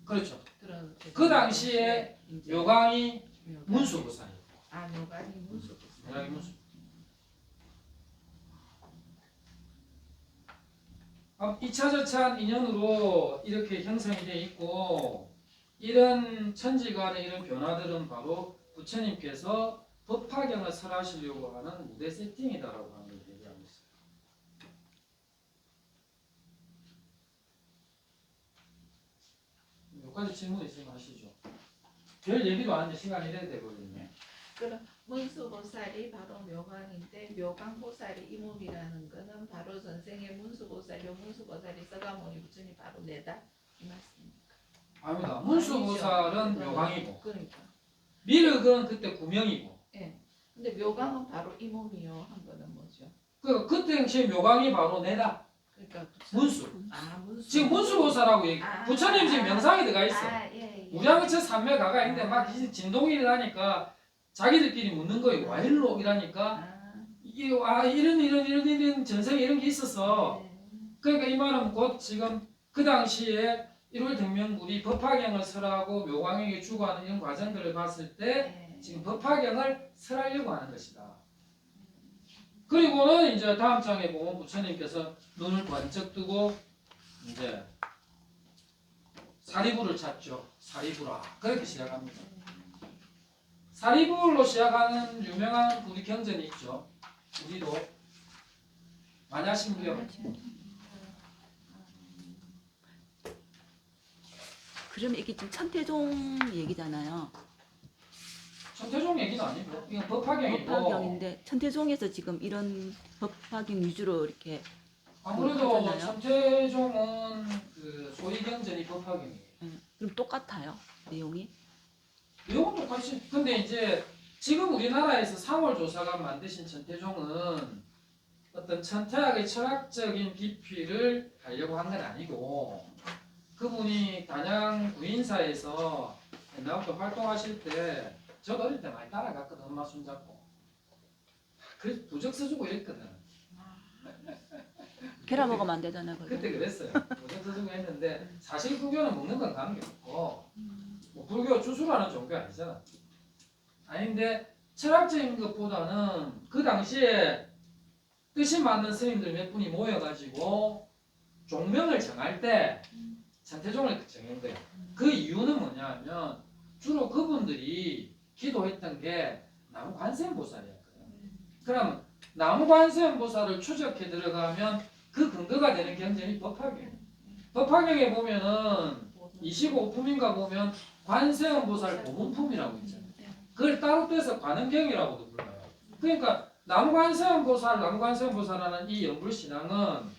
그렇죠. 그런 그 당시에 이제 묘강이 묘강이- 문수보살이에요. 묘강이 문수보살. 묘강이 문수. 2차저차 인연으로 이렇게 형성이 되어 있고 이런 천지간의 이런 변화들은 바로 부처님께서 법화경을 설하시려고 하는 무대 세팅이다라고 하는 걸 얘기하고 있어요. 여기까지 질문 있으면 하시죠. 별 얘기도 안 하는데 시간이 이래야 되거든요. 그럼 문수보살이 바로 묘강인데 묘강보살이 이 몸이라는 거는 바로 전생의 문수보살이요 문수보살이 서가모니 부처님 바로 내다 이 말씀입니까? 아닙니다. 문수보살은 아니죠. 묘강이고 그러니까. 미륵은 그때 구명이고 근데 묘강은 바로 이 몸이요 한 거는 뭐죠? 그때 당시에 묘강이 바로 내다. 그러니까 문수. 문수. 지금 문수보살하고 얘기. 부처님 지금 명상에 들어가 있어. 예. 우량처 산매가가 있는데 막 진동이 일어나니까 자기들끼리 묻는 거예요. 와 일로 이러니까 이게 와 이런 전생에 이런 게 있었어. 그러니까 이 말은 곧 지금 그 당시에 1월 등명불이 법화경을 설하고 묘광에게 주고하는 이런 과정들을 봤을 때 지금 법화경을 설하려고 하는 것이다. 그리고는 이제 다음 장에 보면 부처님께서 눈을 번쩍 뜨고 이제 사리부를 찾죠. 사리부라 그렇게 시작합니다. 사리부로 시작하는 유명한 우리 경전이 있죠. 우리도 마냐심경. 그럼 이게 좀 천태종 얘기잖아요. 천태종 얘기는 아니고 이건 법화경이고 법화경인데 천태종에서 지금 이런 법화경 위주로 이렇게 아무래도 하잖아요. 천태종은 그 소위경전이 법화경이에요. 그럼 똑같아요 내용이? 내용은 똑같이. 근데 이제 지금 우리나라에서 3월 조사관 만드신 천태종은 어떤 천태학의 철학적인 깊이를 하려고 한 건 아니고 그분이 단양 구인사에서 옛날부터 활동하실 때 저도 어릴 때 많이 따라갔거든. 엄마 손잡고. 그래서 부적서 주고 이랬거든. 계란 먹으면 안 되잖아요. 그거. 그때 그랬어요. 부적서 주고 했는데 사실 불교는 먹는 건 관계없고 뭐 불교 주술하는 종교 아니잖아. 아닌데 철학적인 것보다는 그 당시에 뜻이 맞는 스님들 몇 분이 모여가지고 종명을 정할 때 천태종을 정한 거예요. 그 이유는 뭐냐면 주로 그분들이 기도했던 게 나무 관세음보살이었거든요. 그럼 나무 관세음보살을 추적해 들어가면 그 근거가 되는 경전이 법화경이에요. 법화경에 보면은 25품인가 보면 관세음보살 보문품이라고 있잖아요. 그걸 따로 떼서 관음경이라고도 불러요. 그러니까 남관세음보살하는 이 연불신앙은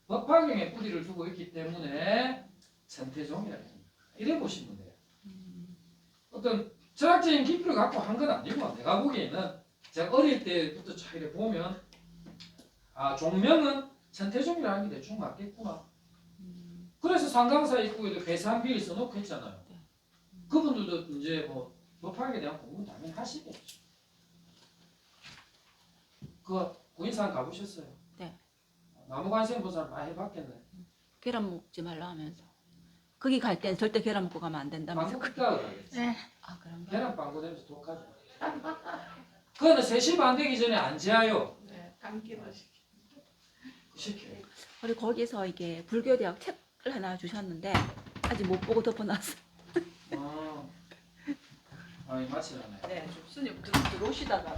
법화경에 뿌리를 두고 있기 때문에 천태종이라고 합니다. 이래 보시면 돼요. 어떤 철학적인 깊이를 갖고 한 건 아니고 내가 보기에는 제가 어릴 때부터 잘 이렇게 보면 아 종명은 천태종이라는 게 대충 맞겠구나. 그래서 상강사 입구에도 배산비를 써놓고 했잖아요. 그분들도 이제 뭐 법화경에 대한 공부 당연히 하시겠죠. 그 구인산 가보셨어요? 네. 나무관세음보살 많이 해봤겠네. 계란 먹지 말라 하면서. 거기 갈 땐 절대 계란 먹고 가면 안 된다면서. 빵꾸 삐까고 가겠지. 아 그런가? 계란 빵꾸 되면서 독하죠. 그거는 3시 반 되기 전에 안 재요. 네, 감기로 시키. 시켜요. 그리고 거기서 이게 불교대학 책을 하나 주셨는데 아직 못 보고 덮어놨어요. 아, 이 마치라네. 네, 스님 들어오시다가